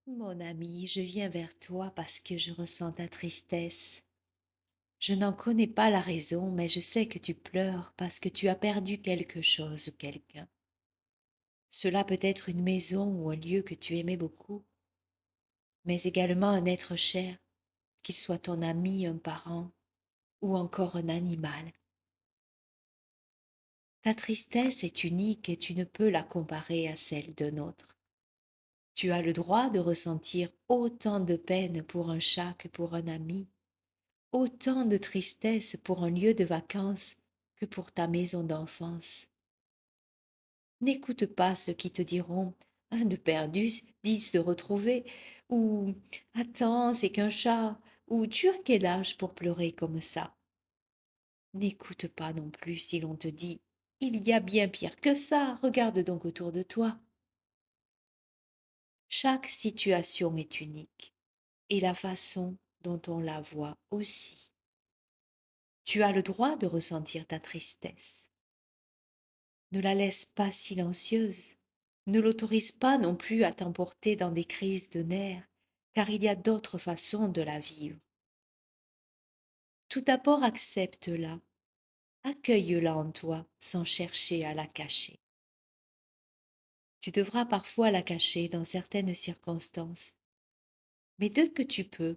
Mon ami, je viens vers toi parce que je ressens ta tristesse. Je n'en connais pas la raison, mais je sais que tu pleures parce que tu as perdu quelque chose ou quelqu'un. Cela peut être une maison ou un lieu que tu aimais beaucoup, mais également un être cher, qu'il soit ton ami, un parent ou encore un animal. Ta tristesse est unique et tu ne peux la comparer à celle d'un autre. Tu as le droit de ressentir autant de peine pour un chat que pour un ami, autant de tristesse pour un lieu de vacances que pour ta maison d'enfance. N'écoute pas ceux qui te diront un de perdu, 10 de retrouvé, ou attends, c'est qu'un chat, ou tu as quel âge pour pleurer comme ça. N'écoute pas non plus si l'on te dit il y a bien pire que ça, regarde donc autour de toi. Chaque situation est unique, et la façon dont on la voit aussi. Tu as le droit de ressentir ta tristesse. Ne la laisse pas silencieuse. Ne l'autorise pas non plus à t'emporter dans des crises de nerfs, car il y a d'autres façons de la vivre. Tout d'abord, accepte-la, accueille-la en toi sans chercher à la cacher. Tu devras parfois la cacher dans certaines circonstances, mais dès que tu peux,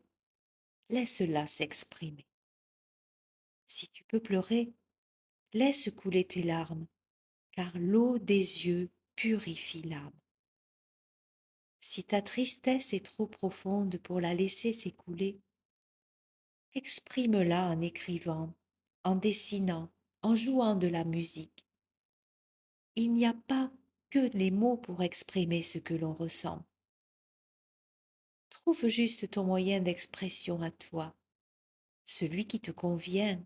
laisse-la s'exprimer. Si tu peux pleurer, laisse couler tes larmes, car l'eau des yeux purifie l'âme. Si ta tristesse est trop profonde pour la laisser s'écouler, exprime-la en écrivant, en dessinant, en jouant de la musique. Il n'y a pas que les mots pour exprimer ce que l'on ressent. Trouve juste ton moyen d'expression à toi, celui qui te convient,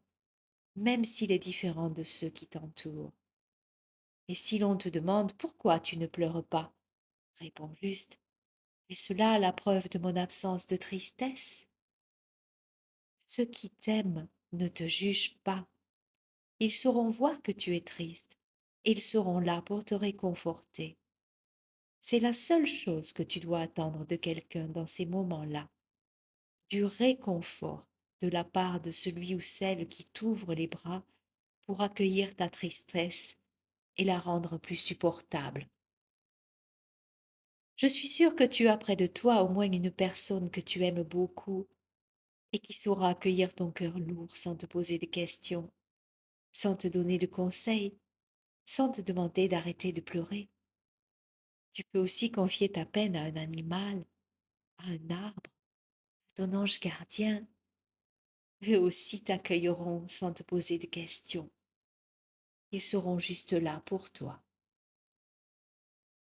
même s'il est différent de ceux qui t'entourent. Et si l'on te demande pourquoi tu ne pleures pas, réponds juste, est-ce là la preuve de mon absence de tristesse? Ceux qui t'aiment ne te jugent pas. Ils sauront voir que tu es triste. Ils seront là pour te réconforter. C'est la seule chose que tu dois attendre de quelqu'un dans ces moments-là, du réconfort de la part de celui ou celle qui t'ouvre les bras pour accueillir ta tristesse et la rendre plus supportable. Je suis sûre que tu as près de toi au moins une personne que tu aimes beaucoup et qui saura accueillir ton cœur lourd sans te poser de questions, sans te donner de conseils, sans te demander d'arrêter de pleurer. Tu peux aussi confier ta peine à un animal, à un arbre, à ton ange gardien. Eux aussi t'accueilleront sans te poser de questions. Ils seront juste là pour toi.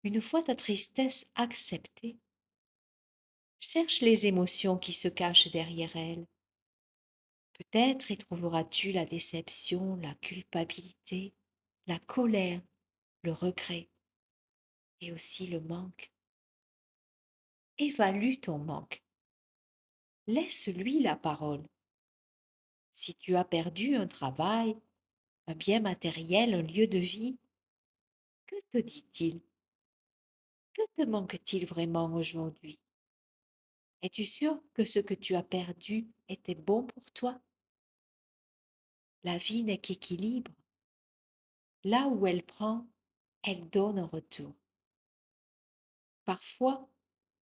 Une fois ta tristesse acceptée, cherche les émotions qui se cachent derrière elle. Peut-être y trouveras-tu la déception, la culpabilité, la colère, le regret et aussi le manque. Évalue ton manque. Laisse-lui la parole. Si tu as perdu un travail, un bien matériel, un lieu de vie, que te dit-il? Que te manque-t-il vraiment aujourd'hui? Es-tu sûr que ce que tu as perdu était bon pour toi? La vie n'est qu'équilibre. Là où elle prend, elle donne en retour. Parfois,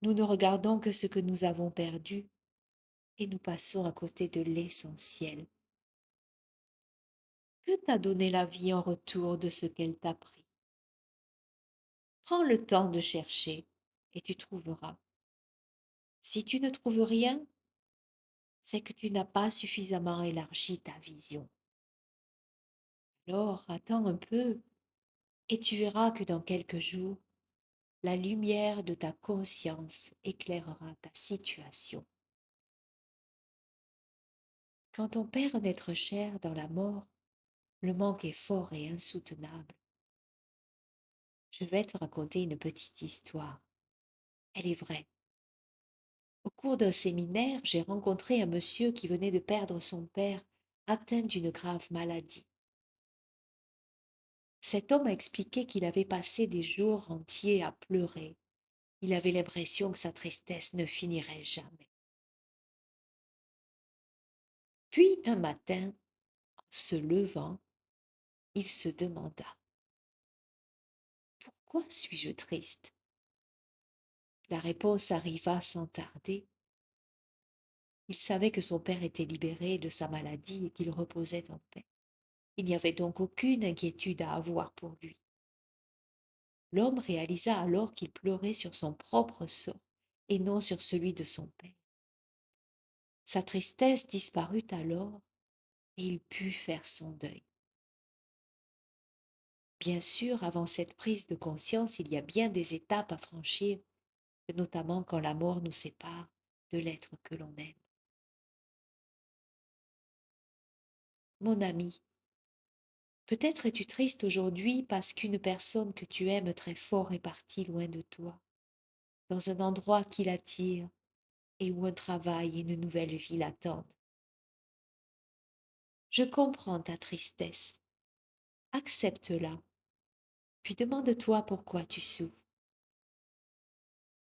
nous ne regardons que ce que nous avons perdu et nous passons à côté de l'essentiel. Que t'a donné la vie en retour de ce qu'elle t'a pris? Prends le temps de chercher et tu trouveras. Si tu ne trouves rien, c'est que tu n'as pas suffisamment élargi ta vision. Alors attends un peu et tu verras que dans quelques jours, la lumière de ta conscience éclairera ta situation. Quand on perd un être cher dans la mort, le manque est fort et insoutenable. Je vais te raconter une petite histoire. Elle est vraie. Au cours d'un séminaire, j'ai rencontré un monsieur qui venait de perdre son père atteint d'une grave maladie. Cet homme a expliqué qu'il avait passé des jours entiers à pleurer. Il avait l'impression que sa tristesse ne finirait jamais. Puis un matin, en se levant, il se demanda: pourquoi suis-je triste? La réponse arriva sans tarder. Il savait que son père était libéré de sa maladie et qu'il reposait en paix. Il n'y avait donc aucune inquiétude à avoir pour lui. L'homme réalisa alors qu'il pleurait sur son propre sort et non sur celui de son père. Sa tristesse disparut alors et il put faire son deuil. Bien sûr, avant cette prise de conscience, il y a bien des étapes à franchir, notamment quand la mort nous sépare de l'être que l'on aime. Mon ami, peut-être es-tu triste aujourd'hui parce qu'une personne que tu aimes très fort est partie loin de toi, dans un endroit qui l'attire et où un travail et une nouvelle vie l'attendent. Je comprends ta tristesse. Accepte-la, puis demande-toi pourquoi tu souffres.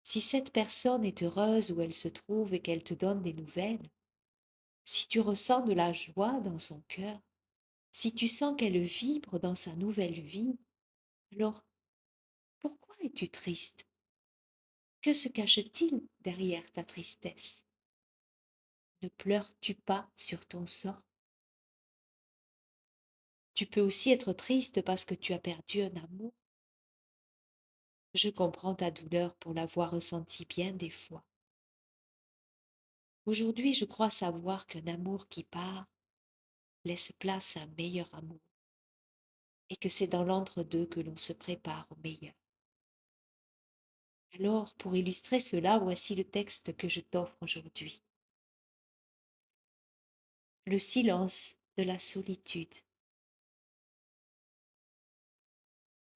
Si cette personne est heureuse où elle se trouve et qu'elle te donne des nouvelles, si tu ressens de la joie dans son cœur, si tu sens qu'elle vibre dans sa nouvelle vie, alors pourquoi es-tu triste? Que se cache-t-il derrière ta tristesse? Ne pleures-tu pas sur ton sort? Tu peux aussi être triste parce que tu as perdu un amour. Je comprends ta douleur pour l'avoir ressentie bien des fois. Aujourd'hui, je crois savoir qu'un amour qui part laisse place à un meilleur amour et que c'est dans l'entre-deux que l'on se prépare au meilleur. Alors, pour illustrer cela, voici le texte que je t'offre aujourd'hui. Le silence de la solitude.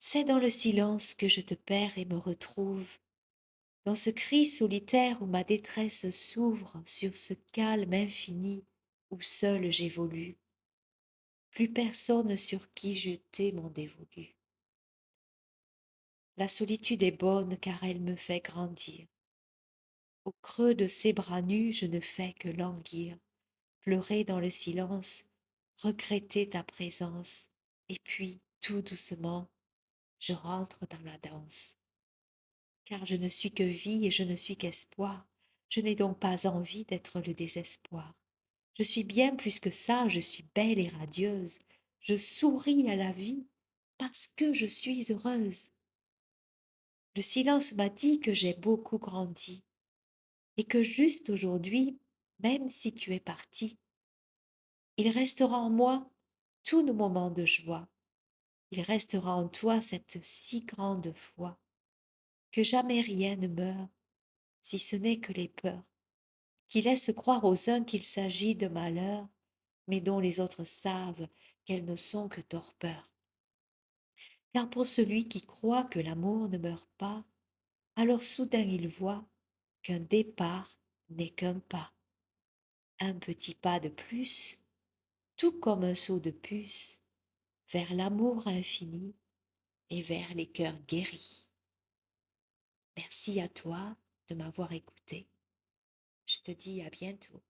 C'est dans le silence que je te perds et me retrouve, dans ce cri solitaire où ma détresse s'ouvre sur ce calme infini où seul j'évolue. Plus personne sur qui jeter mon dévolu. La solitude est bonne car elle me fait grandir. Au creux de ses bras nus, je ne fais que languir, pleurer dans le silence, regretter ta présence, et puis, tout doucement, je rentre dans la danse. Car je ne suis que vie et je ne suis qu'espoir, je n'ai donc pas envie d'être le désespoir. Je suis bien plus que ça, je suis belle et radieuse, je souris à la vie parce que je suis heureuse. Le silence m'a dit que j'ai beaucoup grandi et que juste aujourd'hui, même si tu es parti, il restera en moi tous nos moments de joie. Il restera en toi cette si grande foi que jamais rien ne meurt, si ce n'est que les peurs, qui laissent croire aux uns qu'il s'agit de malheurs, mais dont les autres savent qu'elles ne sont que torpeurs. Car pour celui qui croit que l'amour ne meurt pas, alors soudain il voit qu'un départ n'est qu'un pas, un petit pas de plus, tout comme un saut de puce, vers l'amour infini et vers les cœurs guéris. Merci à toi de m'avoir écouté. Je te dis à bientôt.